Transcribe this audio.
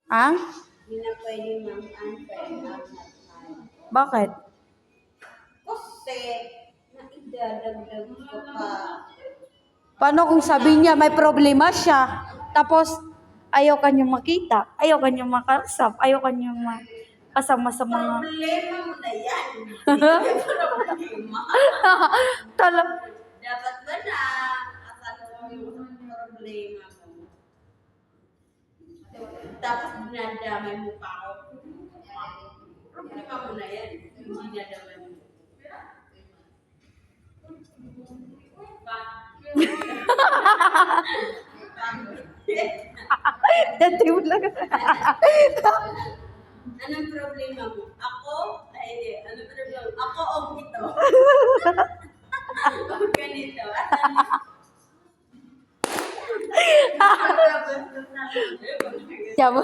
Ah? Hindi na pwede mag-unfriend at not. Bakit? Kasi, naidadagdag ko pa. Paano kung sabi niya may problema siya, tapos ayaw kanyang makita, ayaw kanyang makausap, ayaw kanyang kasama sa mga... Problema mo na yan. Hindi ko na problema. Dapat ba na akala mo yung problema mo? Tapos dinadamay mo pa ako. Problema mo na yan. Hindi dinadamay mo. Dati mo lang. Anong problema mo? Ako? Ay, hindi. Anong problema mo? Ako o ito? O ganito? Sabi,